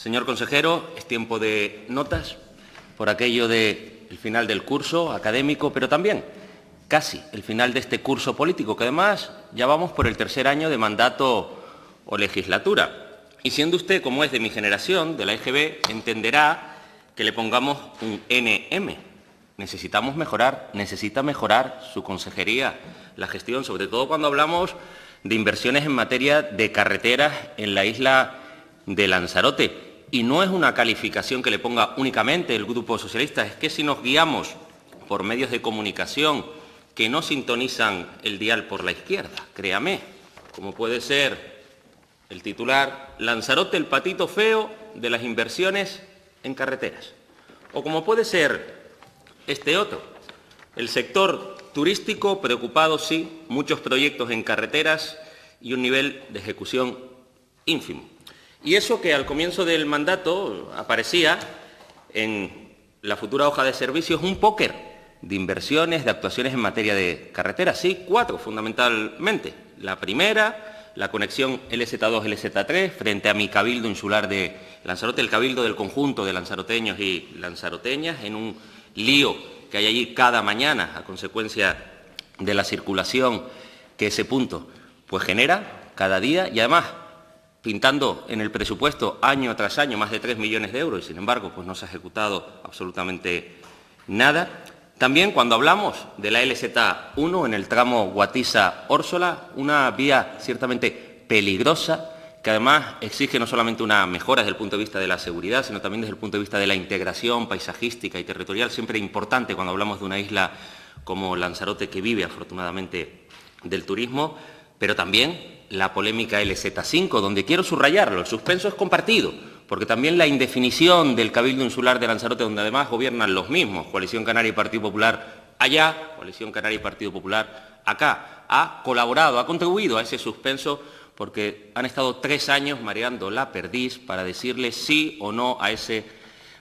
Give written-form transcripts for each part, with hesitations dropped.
Señor consejero, es tiempo de notas por aquello del final del curso académico, pero también casi el final de este curso político, que además ya vamos por el tercer año de mandato o legislatura. Y siendo usted, como es de mi generación, de la EGB, entenderá que le pongamos un NM. Necesita mejorar su consejería, la gestión, sobre todo cuando hablamos de inversiones en materia de carreteras en la isla de Lanzarote. Y no es una calificación que le ponga únicamente el Grupo Socialista, es que si nos guiamos por medios de comunicación que no sintonizan el dial por la izquierda, créame, como puede ser el titular Lanzarote, el patito feo de las inversiones en carreteras, o como puede ser este otro, el sector turístico preocupado, sí, muchos proyectos en carreteras y un nivel de ejecución ínfimo. Y eso que al comienzo del mandato aparecía en la futura hoja de servicios un póker de inversiones, de actuaciones en materia de carreteras. Sí, 4 fundamentalmente. La primera, la conexión LZ2, LZ3 frente a mi cabildo insular de Lanzarote, el cabildo del conjunto de lanzaroteños y lanzaroteñas, en un lío que hay allí cada mañana a consecuencia de la circulación que ese punto pues genera cada día, y además pintando en el presupuesto año tras año más de 3 millones de euros y, sin embargo, pues no se ha ejecutado absolutamente nada. También cuando hablamos de la LZ1 en el tramo Guatiza-Órsola, una vía ciertamente peligrosa que además exige no solamente una mejora desde el punto de vista de la seguridad, sino también desde el punto de vista de la integración paisajística y territorial, siempre importante cuando hablamos de una isla como Lanzarote, que vive afortunadamente del turismo, pero también la polémica LZ5, donde quiero subrayarlo, el suspenso es compartido, porque también la indefinición del Cabildo Insular de Lanzarote, donde además gobiernan los mismos, Coalición Canaria y Partido Popular allá, Coalición Canaria y Partido Popular acá, ha colaborado, ha contribuido a ese suspenso, porque han estado 3 años mareando la perdiz para decirle sí o no a ese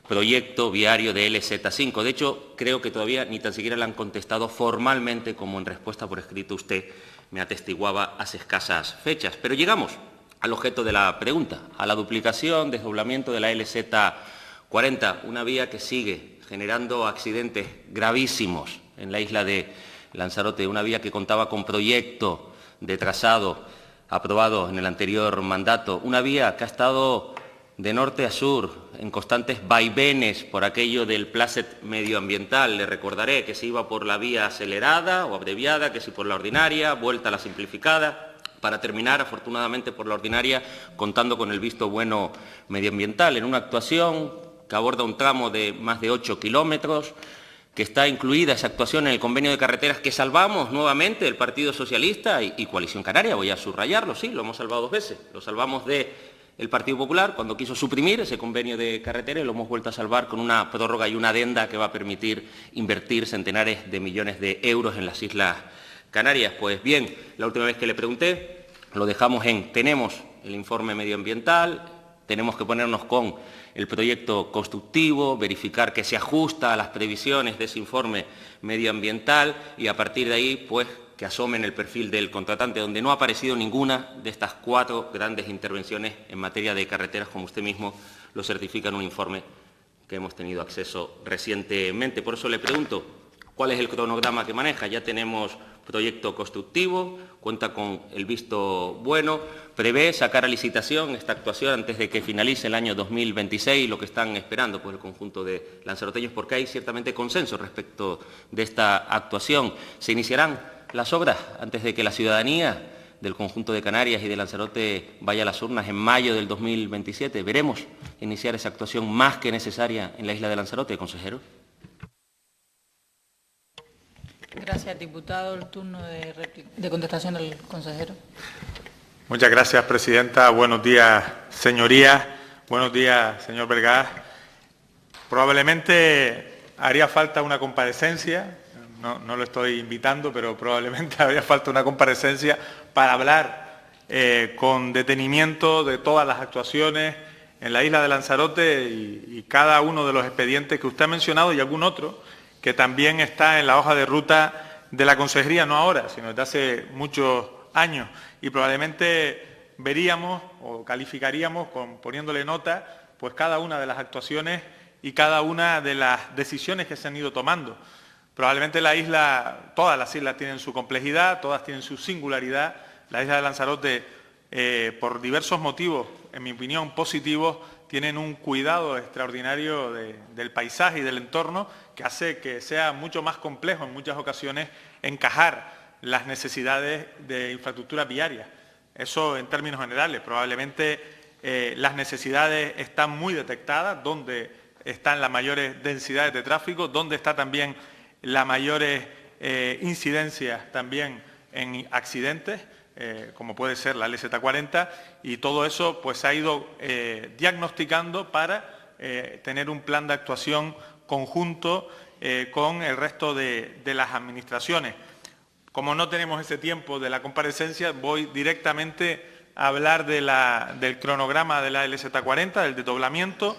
proyecto viario de LZ5. De hecho, creo que todavía ni tan siquiera le han contestado formalmente, como en respuesta por escrito usted me atestiguaba hace escasas fechas. Pero llegamos al objeto de la pregunta, a la duplicación, desdoblamiento de la LZ40, una vía que sigue generando accidentes gravísimos en la isla de Lanzarote, una vía que contaba con proyecto de trazado aprobado en el anterior mandato, una vía que ha estado de norte a sur en constantes vaivenes por aquello del plácet medioambiental. Le recordaré que se iba por la vía acelerada o abreviada, que si por la ordinaria, vuelta a la simplificada, para terminar, afortunadamente, por la ordinaria, contando con el visto bueno medioambiental, en una actuación que aborda un tramo de más de 8 kilómetros, que está incluida esa actuación en el convenio de carreteras que salvamos nuevamente el Partido Socialista y Coalición Canaria. Voy a subrayarlo, sí, lo hemos salvado 2 veces. Lo salvamos del Partido Popular cuando quiso suprimir ese convenio de carreteras, y lo hemos vuelto a salvar con una prórroga y una adenda que va a permitir invertir centenares de millones de euros en las Islas Canarias. Pues bien, la última vez que le pregunté, lo dejamos en tenemos el informe medioambiental, tenemos que ponernos con el proyecto constructivo, verificar que se ajusta a las previsiones de ese informe medioambiental y a partir de ahí, pues, que asomen el perfil del contratante, donde no ha aparecido ninguna de estas 4 grandes intervenciones en materia de carreteras, como usted mismo lo certifica en un informe que hemos tenido acceso recientemente. Por eso le pregunto, ¿cuál es el cronograma que maneja? Ya tenemos proyecto constructivo, cuenta con el visto bueno, prevé sacar a licitación esta actuación antes de que finalice el año 2026, lo que están esperando pues el conjunto de lanzaroteños, porque hay ciertamente consenso respecto de esta actuación. Se iniciarán las obras antes de que la ciudadanía del conjunto de Canarias y de Lanzarote vaya a las urnas en mayo del 2027. Veremos iniciar esa actuación más que necesaria en la isla de Lanzarote, consejero. Gracias, diputado. El turno de contestación del consejero. Muchas gracias, presidenta. Buenos días, señorías. Buenos días, señor Vergás. Probablemente haría falta una comparecencia, no lo estoy invitando, pero probablemente haría falta una comparecencia para hablar con detenimiento de todas las actuaciones en la isla de Lanzarote y cada uno de los expedientes que usted ha mencionado y algún otro que también está en la hoja de ruta de la consejería, no ahora, sino desde hace muchos años. Y probablemente veríamos o calificaríamos poniéndole nota pues cada una de las actuaciones y cada una de las decisiones que se han ido tomando. Probablemente todas las islas tienen su complejidad, todas tienen su singularidad. La isla de Lanzarote, por diversos motivos, en mi opinión, positivos, tienen un cuidado extraordinario del paisaje y del entorno que hace que sea mucho más complejo en muchas ocasiones encajar las necesidades de infraestructura viaria. Eso en términos generales. Probablemente las necesidades están muy detectadas, donde están las mayores densidades de tráfico, donde está también las mayores incidencias también en accidentes, como puede ser la LZ40, y todo eso pues se ha ido diagnosticando para tener un plan de actuación conjunto con el resto de las administraciones. Como no tenemos ese tiempo de la comparecencia, voy directamente a hablar del cronograma de la LZ40, del desdoblamiento.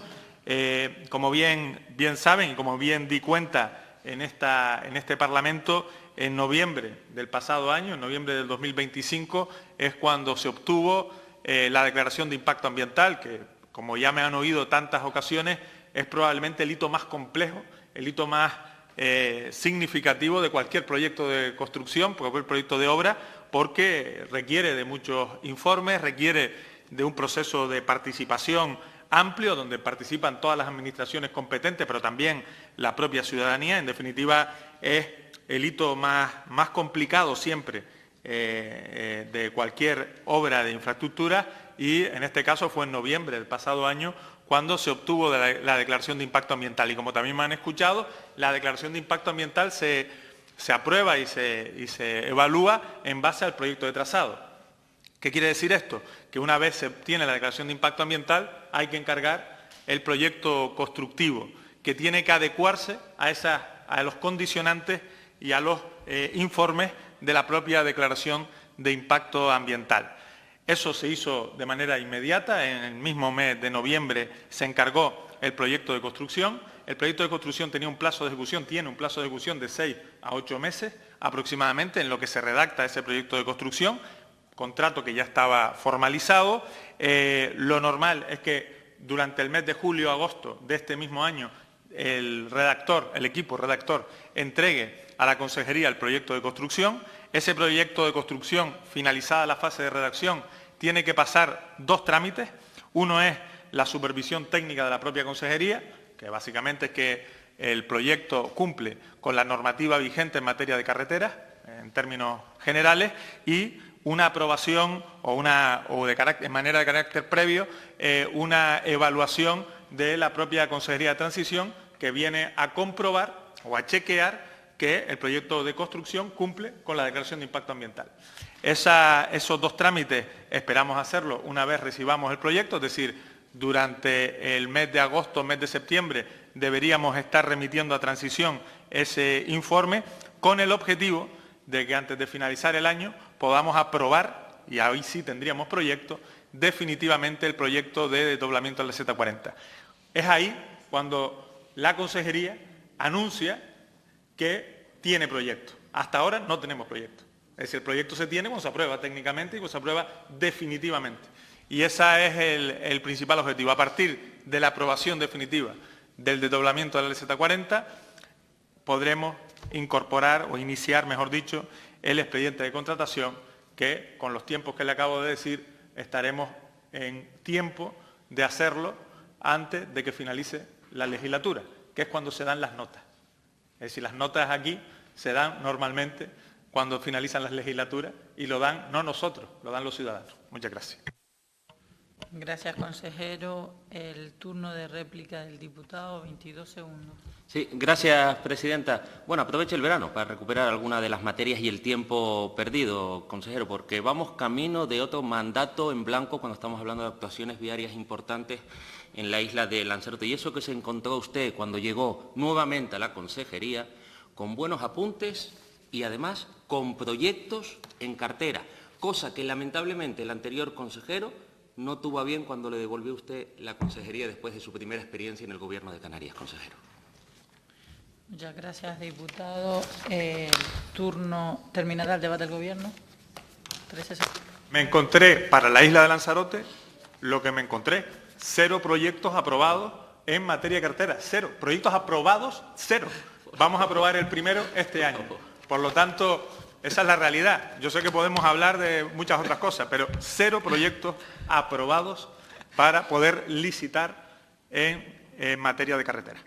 Como bien saben y como bien di cuenta en este Parlamento, en noviembre del pasado año, en noviembre del 2025, es cuando se obtuvo la declaración de impacto ambiental, que, como ya me han oído tantas ocasiones, es probablemente el hito más complejo, el hito más significativo de cualquier proyecto de construcción, cualquier proyecto de obra, porque requiere de muchos informes, requiere de un proceso de participación amplio, donde participan todas las administraciones competentes, pero también la propia ciudadanía. En definitiva, es el hito más complicado siempre de cualquier obra de infraestructura, y en este caso fue en noviembre del pasado año cuando se obtuvo la declaración de impacto ambiental. Y como también me han escuchado, la declaración de impacto ambiental se aprueba y se evalúa en base al proyecto de trazado. ¿Qué quiere decir esto? Que una vez se obtiene la declaración de impacto ambiental, hay que encargar el proyecto constructivo, que tiene que adecuarse a los condicionantes y a los informes de la propia declaración de impacto ambiental. Eso se hizo de manera inmediata. En el mismo mes de noviembre se encargó el proyecto de construcción. El proyecto de construcción tiene un plazo de ejecución de 6 a 8 meses aproximadamente en lo que se redacta ese proyecto de construcción, contrato que ya estaba formalizado. Lo normal es que durante el mes de julio-agosto de este mismo año el equipo redactor entregue a la Consejería el proyecto de construcción. Ese proyecto de construcción, finalizada la fase de redacción, tiene que pasar 2 trámites. Uno es la supervisión técnica de la propia Consejería, que básicamente es que el proyecto cumple con la normativa vigente en materia de carreteras, en términos generales, y una aprobación en manera de carácter previo, una evaluación de la propia Consejería de Transición, que viene a comprobar o a chequear que el proyecto de construcción cumple con la declaración de impacto ambiental. Esos 2 trámites esperamos hacerlo una vez recibamos el proyecto, es decir, durante el mes de agosto, mes de septiembre, deberíamos estar remitiendo a Transición ese informe, con el objetivo de que antes de finalizar el año podamos aprobar, y ahí sí tendríamos proyecto, definitivamente el proyecto de desdoblamiento de la Z40. Es ahí cuando la Consejería anuncia que tiene proyecto. Hasta ahora no tenemos proyecto. Es decir, el proyecto se tiene cuando se aprueba técnicamente y cuando se aprueba definitivamente. Y ese es el principal objetivo. A partir de la aprobación definitiva del desdoblamiento de la LZ40, podremos incorporar o iniciar, mejor dicho, el expediente de contratación, que con los tiempos que le acabo de decir, estaremos en tiempo de hacerlo antes de que finalice la legislatura, que es cuando se dan las notas. Es decir, las notas aquí se dan normalmente cuando finalizan las legislaturas y lo dan no nosotros, lo dan los ciudadanos. Muchas gracias. Gracias, consejero. El turno de réplica del diputado, 22 segundos. Sí, gracias, presidenta. Bueno, aproveche el verano para recuperar algunas de las materias y el tiempo perdido, consejero, porque vamos camino de otro mandato en blanco cuando estamos hablando de actuaciones viarias importantes en la isla de Lanzarote. Y eso que se encontró usted cuando llegó nuevamente a la consejería, con buenos apuntes y además con proyectos en cartera, cosa que lamentablemente el anterior consejero no tuvo a bien cuando le devolvió usted la consejería después de su primera experiencia en el Gobierno de Canarias, consejero. Muchas gracias, diputado. ¿Terminará el debate del Gobierno? 13 segundos. Me encontré para la isla de Lanzarote lo que me encontré. 0 proyectos aprobados en materia de carretera, 0. Proyectos aprobados, 0. Vamos a aprobar el primero este año. Por lo tanto, esa es la realidad. Yo sé que podemos hablar de muchas otras cosas, pero 0 proyectos aprobados para poder licitar en materia de carretera.